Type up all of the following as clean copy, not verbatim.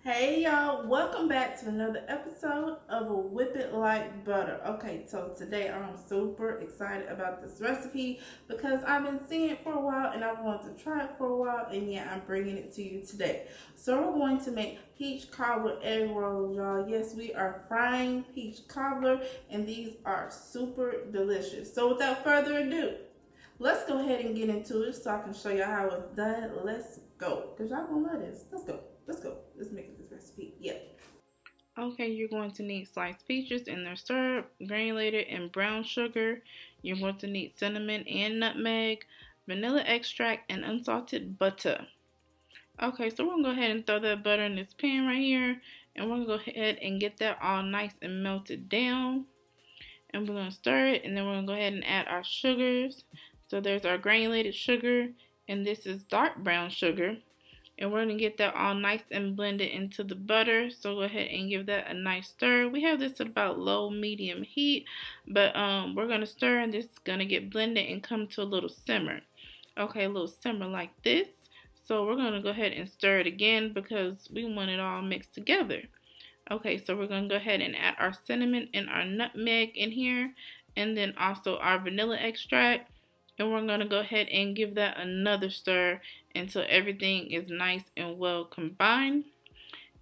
Hey y'all, welcome back to another episode of a Whip It Like Butter. Okay, so today I'm super excited about this recipe because I've been seeing it for a while and I've wanted to try it for a while, and yeah, I'm bringing it to you today. So we're going to make peach cobbler egg rolls, y'all. Yes, we are frying peach cobbler and these are super delicious. So without further ado, let's go ahead and get into it so I can show y'all how it's done. Let's go. Because y'all gonna love this. Let's go. Let's go. Let's make this recipe. Yeah. Okay, you're going to need sliced peaches and their syrup, granulated and brown sugar. You're going to need cinnamon and nutmeg, vanilla extract, and unsalted butter. Okay, so we're gonna go ahead and throw that butter in this pan right here, and we're gonna go ahead and get that all nice and melted down. And we're gonna stir it, and then we're gonna go ahead and add our sugars. So there's our granulated sugar, and this is dark brown sugar. And we're going to get that all nice and blended into the butter. So go ahead and give that a nice stir. We have this at about low medium heat, but we're going to stir, and this is going to get blended and come to a little simmer. Okay, a little simmer like this. So we're going to go ahead and stir it again because we want it all mixed together. Okay, so we're going to go ahead and add our cinnamon and our nutmeg in here, and then also our vanilla extract. And we're going to go ahead and give that another stir until everything is nice and well combined.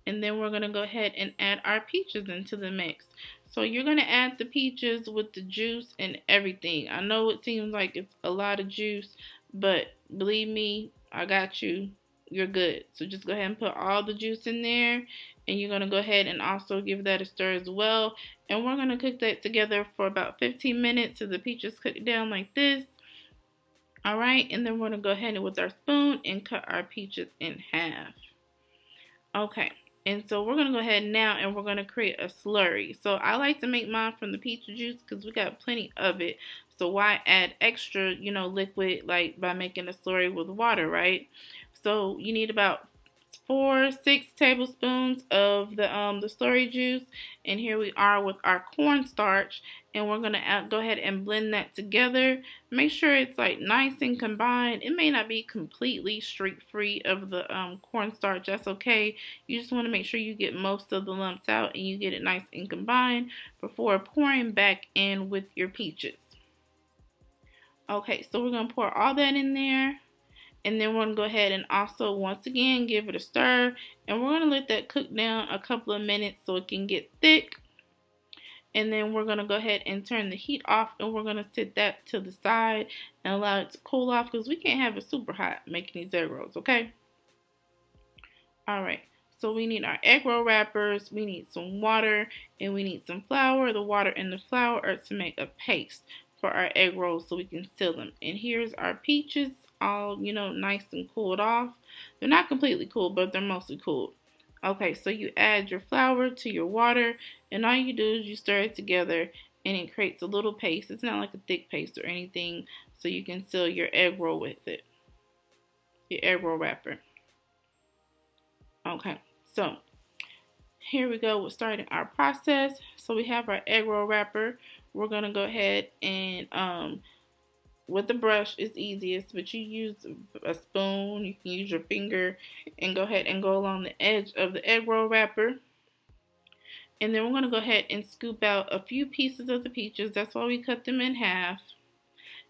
And then we're going to go ahead and add our peaches into the mix. So you're going to add the peaches with the juice and everything. I know it seems like it's a lot of juice, but believe me, I got you. You're good. So just go ahead and put all the juice in there. And you're going to go ahead and also give that a stir as well. And we're going to cook that together for about 15 minutes so the peaches cook down like this. Alright, and then we're going to go ahead and with our spoon and cut our peaches in half. Okay, and so we're going to go ahead now and we're going to create a slurry. So I like to make mine from the peach juice because we got plenty of it. So why add extra, liquid like by making a slurry with water, right? So you need about 6 tablespoons of the slurry juice, and here we are with our cornstarch, and we're gonna go ahead and blend that together. Make sure it's like nice and combined. It may not be completely streak free of the cornstarch. That's okay. You just want to make sure you get most of the lumps out and you get it nice and combined before pouring back in with your peaches. Okay, so we're gonna pour all that in there. And then we're going to go ahead and also once again give it a stir. And we're going to let that cook down a couple of minutes so it can get thick. And then we're going to go ahead and turn the heat off, and we're going to set that to the side and allow it to cool off because we can't have it super hot making these egg rolls, okay? Alright, so we need our egg roll wrappers, we need some water, and we need some flour. The water and the flour are to make a paste for our egg rolls so we can seal them. And here's our peaches, all, nice and cooled off. They're not completely cool, but they're mostly cooled. Okay, so you add your flour to your water, and all you do is you stir it together, and it creates a little paste. It's not like a thick paste or anything, so you can seal your egg roll with it, your egg roll wrapper. Okay, so here we go with starting our process. So we have our egg roll wrapper. We're going to go ahead and with the brush is easiest, but you use a spoon, you can use your finger, and go ahead and go along the edge of the egg roll wrapper. And then we're going to go ahead and scoop out a few pieces of the peaches. That's why we cut them in half,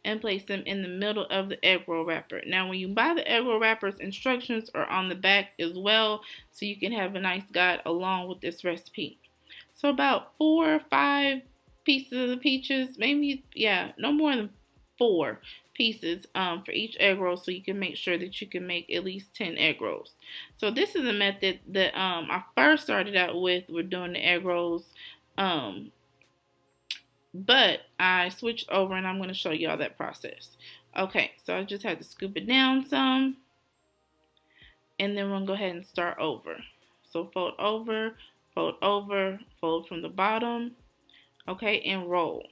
and place them in the middle of the egg roll wrapper. Now when you buy the egg roll wrappers, instructions are on the back as well, so you can have a nice guide along with this recipe. So about 4 or 5 pieces of the peaches, maybe, yeah, no more than 4 pieces for each egg roll, so you can make sure that you can make at least 10 egg rolls. So this is a method that I first started out with doing the egg rolls, but I switched over and I'm going to show you all that process. Okay, so I just had to scoop it down some, and then we're going to go ahead and start over. So fold over, fold over, fold from the bottom, okay, and roll.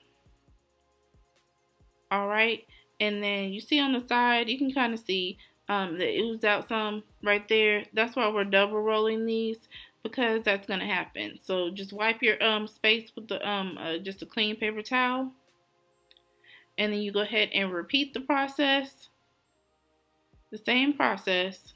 Alright, and then you see on the side, you can kind of see that oozed out some right there. That's why we're double rolling these, because that's going to happen. So just wipe your space with the just a clean paper towel, and then you go ahead and repeat the process, the same process,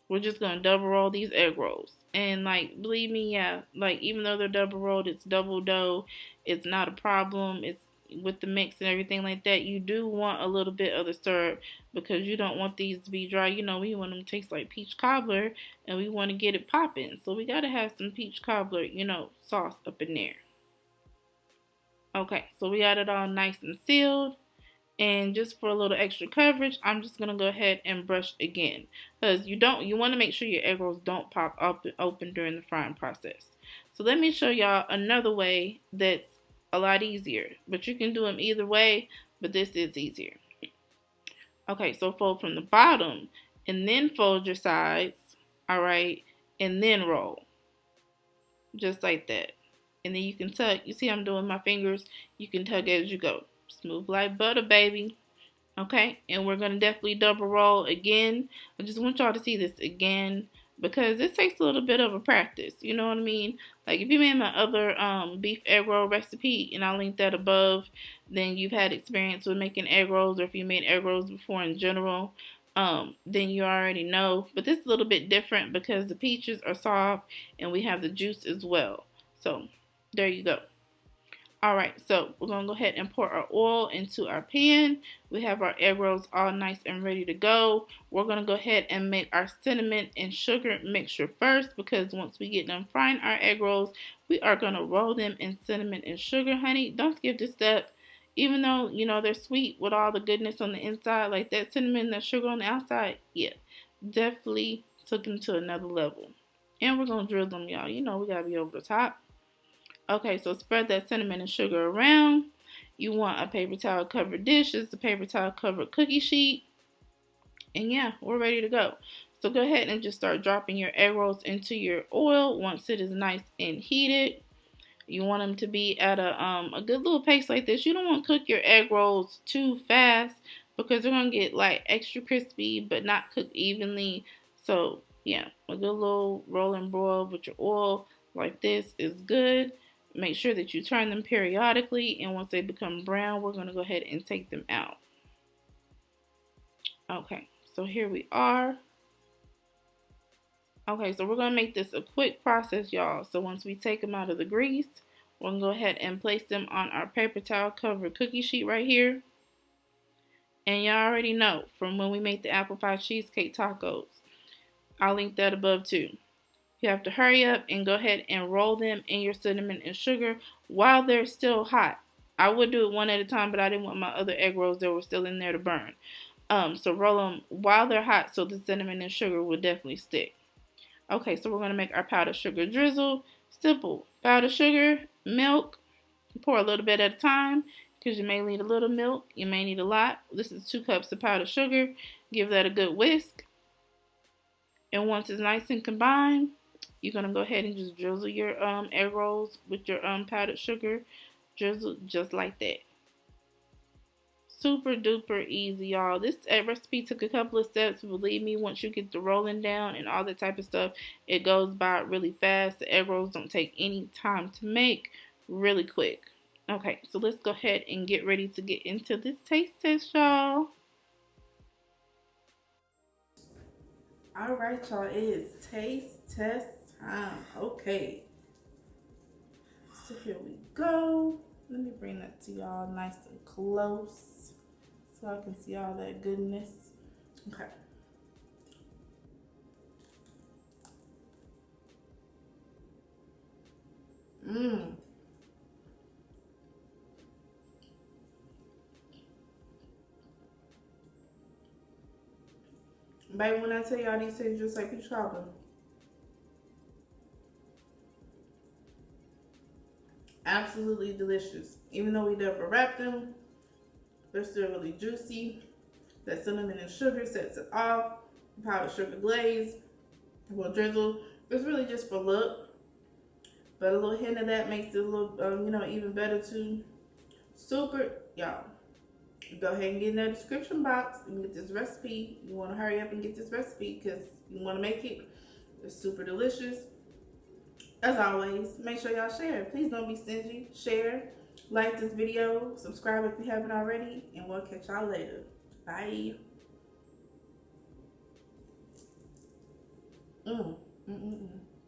We're just gonna double roll these egg rolls. And like, believe me, yeah, like even though they're double rolled, it's double dough. It's not a problem. It's with the mix and everything like that. You do want a little bit of the syrup because you don't want these to be dry. You know, we want them to taste like peach cobbler, and we want to get it popping. So we gotta have some peach cobbler, sauce up in there. Okay, so we got it all nice and sealed. And just for a little extra coverage, I'm just gonna go ahead and brush again, because you want to make sure your egg rolls don't pop up open during the frying process. So let me show y'all another way that's a lot easier, but you can do them either way, but this is easier. Okay, so fold from the bottom and then fold your sides, all right, and then roll, just like that. And then you can tug. You see I'm doing my fingers. You can tug as you go. Smooth like butter, baby. Okay, and we're going to definitely double roll again. I just want y'all to see this again because this takes a little bit of a practice. You know what I mean? Like if you made my other beef egg roll recipe, and I'll link that above, then you've had experience with making egg rolls, or if you made egg rolls before in general, then you already know. But this is a little bit different because the peaches are soft and we have the juice as well. So there you go. Alright, so we're going to go ahead and pour our oil into our pan. We have our egg rolls all nice and ready to go. We're going to go ahead and make our cinnamon and sugar mixture first, because once we get done frying our egg rolls, we are going to roll them in cinnamon and sugar, honey. Don't skip this step. Even though, they're sweet with all the goodness on the inside, like that cinnamon and that sugar on the outside, yeah, definitely took them to another level. And we're going to drizzle them, y'all. We got to be over the top. Okay, so spread that cinnamon and sugar around. You want a paper towel covered dish. This is a paper towel covered cookie sheet. And yeah, we're ready to go. So go ahead and just start dropping your egg rolls into your oil once it is nice and heated. You want them to be at a good little pace like this. You don't want to cook your egg rolls too fast because they're going to get like extra crispy but not cooked evenly. So yeah, a good little roll and broil with your oil like this is good. Make sure that you turn them periodically, and once they become brown, we're going to go ahead and take them out. Okay, so here we are. Okay, so we're going to make this a quick process, y'all. So once we take them out of the grease, we're going to go ahead and place them on our paper towel covered cookie sheet right here. And y'all already know from when we made the apple pie cheesecake tacos. I'll link that above too. You have to hurry up and go ahead and roll them in your cinnamon and sugar while they're still hot. I would do it one at a time, but I didn't want my other egg rolls that were still in there to burn. So roll them while they're hot so the cinnamon and sugar will definitely stick. Okay, so we're going to make our powdered sugar drizzle. Simple. Powdered sugar, milk. Pour a little bit at a time because you may need a little milk. You may need a lot. This is 2 cups of powdered sugar. Give that a good whisk. And once it's nice and combined, you're going to go ahead and just drizzle your egg rolls with your powdered sugar. Drizzle just like that. Super duper easy, y'all. This recipe took a couple of steps. Believe me, once you get the rolling down and all that type of stuff, it goes by really fast. The egg rolls don't take any time to make. Really quick. Okay, so let's go ahead and get ready to get into this taste test, y'all. Alright, y'all, it is taste test time. Okay. So here we go. Let me bring that to y'all nice and close so I can see all that goodness. Okay. Baby, when I tell y'all these things just like peach cobbler. Absolutely delicious. Even though we double wrapped them, they're still really juicy. That cinnamon and sugar sets it off. Powdered sugar glaze, well drizzle. It's really just for look, but a little hint of that makes it a little, even better too. Super, y'all. Go ahead and get in that description box and get this recipe. You want to hurry up and get this recipe because you want to make it. It's super delicious. As always, make sure y'all share. Please don't be stingy. Share, like this video, subscribe if you haven't already, and we'll catch y'all later. Bye. Mm, mm, mm, mm.